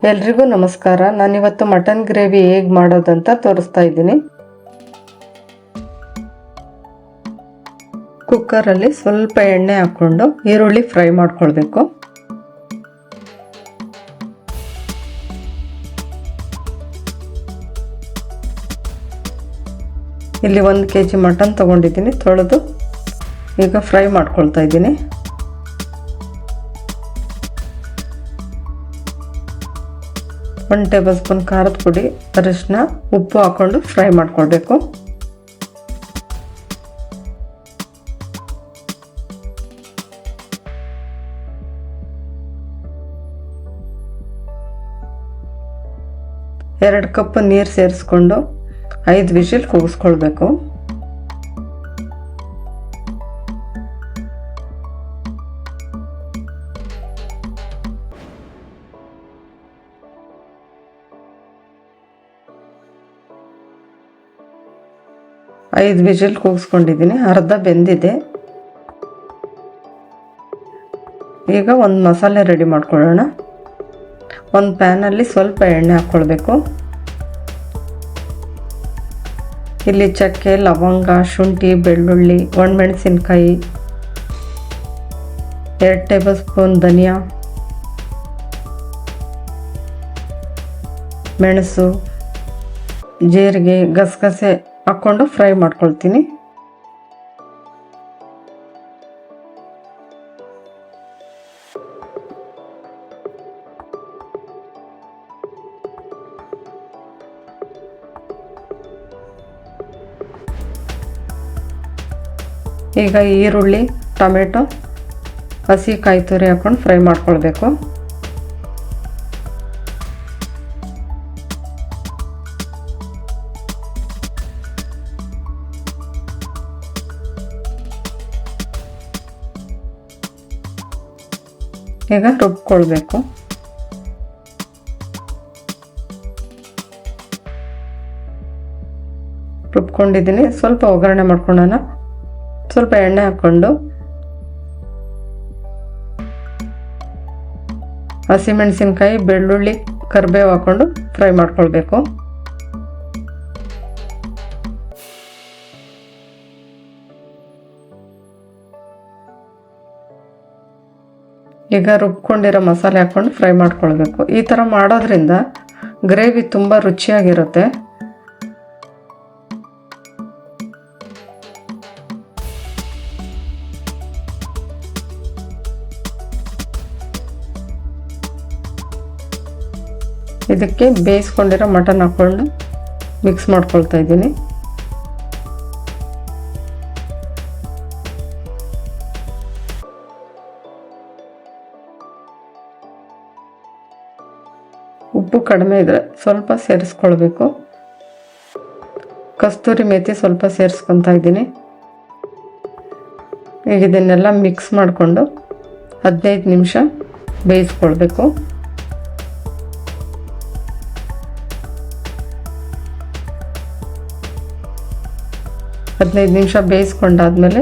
ಎಲ್ರಿಗೂ ನಮಸ್ಕಾರ. ನಾನಿವತ್ತು ಮಟನ್ ಗ್ರೇವಿ ಹೇಗೆ ಮಾಡೋದಂತ ತೋರಿಸ್ತಾ ಇದ್ದೀನಿ. ಕುಕ್ಕರಲ್ಲಿ ಸ್ವಲ್ಪ ಎಣ್ಣೆ ಹಾಕ್ಕೊಂಡು ಈರುಳ್ಳಿ ಫ್ರೈ ಮಾಡ್ಕೊಳ್ಬೇಕು. ಇಲ್ಲಿ 1 kg ಮಟನ್ ತೊಗೊಂಡಿದ್ದೀನಿ, ತೊಳೆದು ಈಗ ಫ್ರೈ ಮಾಡ್ಕೊಳ್ತಾ ಇದ್ದೀನಿ. ಒಂದು ಟೇಬಲ್ ಸ್ಪೂನ್ ಖಾರದ ಪುಡಿ, ಅರಿಶಿನ, ಉಪ್ಪು ಹಾಕ್ಕೊಂಡು ಫ್ರೈ ಮಾಡ್ಕೊಳ್ಬೇಕು. ಎರಡು ಕಪ್ ನೀರು ಸೇರಿಸ್ಕೊಂಡು 5 ವಿಷಲ್ ಕೂಗಿಸ್ಕೊಳ್ಬೇಕು. ಐದು ವಿಷಲ್ ಕೂಗಿಸ್ಕೊಂಡಿದ್ದೀನಿ, ಅರ್ಧ ಬೆಂದಿದೆ. ಈಗ ಒಂದು ಮಸಾಲೆ ರೆಡಿ ಮಾಡ್ಕೊಳ್ಳೋಣ. ಒಂದು ಪ್ಯಾನಲ್ಲಿ ಸ್ವಲ್ಪ ಎಣ್ಣೆ ಹಾಕ್ಕೊಳ್ಬೇಕು. ಇಲ್ಲಿ ಚಕ್ಕೆ, ಲವಂಗ, ಶುಂಠಿ, ಬೆಳ್ಳುಳ್ಳಿ, ಒಣಮೆಣಸಿನ್ಕಾಯಿ, 2 ಟೇಬಲ್ ಸ್ಪೂನ್ ಧನಿಯಾ, ಮೆಣಸು, ಜೀರಿಗೆ, ಗಸಗಸೆ ಹಾಕ್ಕೊಂಡು ಫ್ರೈ ಮಾಡ್ಕೊಳ್ತೀನಿ. ಈಗ ಈರುಳ್ಳಿ, ಟೊಮೆಟೊ, ಹಸಿ ಕಾಯಿ ತುರಿ ಹಾಕ್ಕೊಂಡು ಫ್ರೈ ಮಾಡ್ಕೊಳ್ಬೇಕು. ಈಗ ರುಬ್ಕೊಳ್ಬೇಕು. ರುಬ್ಕೊಂಡಿದ್ದೀನಿ. ಸ್ವಲ್ಪ ಒಗ್ಗರಣೆ ಮಾಡ್ಕೊಳ್ಳೋಣ. ಸ್ವಲ್ಪ ಎಣ್ಣೆ ಹಾಕ್ಕೊಂಡು ಹಸಿಮೆಣಸಿನ್ಕಾಯಿ, ಬೆಳ್ಳುಳ್ಳಿ, ಕರಿಬೇವು ಹಾಕ್ಕೊಂಡು ಫ್ರೈ ಮಾಡ್ಕೊಳ್ಬೇಕು. ಈಗ ರುಬ್ಕೊಂಡಿರೋ ಮಸಾಲೆ ಹಾಕ್ಕೊಂಡು ಫ್ರೈ ಮಾಡ್ಕೊಳ್ಬೇಕು. ಈ ಥರ ಮಾಡೋದ್ರಿಂದ ಗ್ರೇವಿ ತುಂಬ ರುಚಿಯಾಗಿರುತ್ತೆ. ಇದಕ್ಕೆ ಬೇಯಿಸ್ಕೊಂಡಿರೋ ಮಟನ್ ಹಾಕ್ಕೊಂಡು ಮಿಕ್ಸ್ ಮಾಡ್ಕೊಳ್ತಾ ಇದ್ದೀನಿ. ಉಪ್ಪು ಕಡಿಮೆ ಇದ್ದರೆ ಸ್ವಲ್ಪ ಸೇರಿಸ್ಕೊಳ್ಬೇಕು. ಕಸ್ತೂರಿ ಮೇಥಿ ಸ್ವಲ್ಪ ಸೇರಿಸ್ಕೊತಾ ಇದ್ದೀನಿ. ಈಗ ಇದನ್ನೆಲ್ಲ ಮಿಕ್ಸ್ ಮಾಡಿಕೊಂಡು 15 ನಿಮಿಷ ಬೇಯಿಸ್ಕೊಳ್ಬೇಕು. ಹದಿನೈದು ನಿಮಿಷ ಬೇಯಿಸ್ಕೊಂಡಾದ್ಮೇಲೆ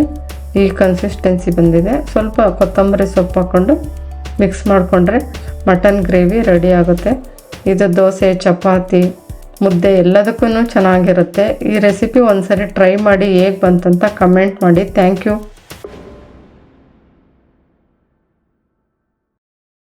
ಈ ಕನ್ಸಿಸ್ಟೆನ್ಸಿ ಬಂದಿದೆ. ಸ್ವಲ್ಪ ಕೊತ್ತಂಬರಿ ಸೊಪ್ಪು ಹಾಕ್ಕೊಂಡು ಮಿಕ್ಸ್ ಮಾಡಿಕೊಂಡ್ರೆ ಮಟನ್ ಗ್ರೇವಿ ರೆಡಿ ಆಗುತ್ತೆ. ಇದು ದೋಸೆ, ಚಪಾತಿ, ಮುದ್ದೆ ಎಲ್ಲದಕ್ಕೂ ಚೆನ್ನಾಗಿರುತ್ತೆ. ಈ ರೆಸಿಪಿ ಒಂದ್ಸರಿ ಟ್ರೈ ಮಾಡಿ ಹೇಗೆ ಬಂತಂತ ಕಮೆಂಟ್ ಮಾಡಿ. Thank you.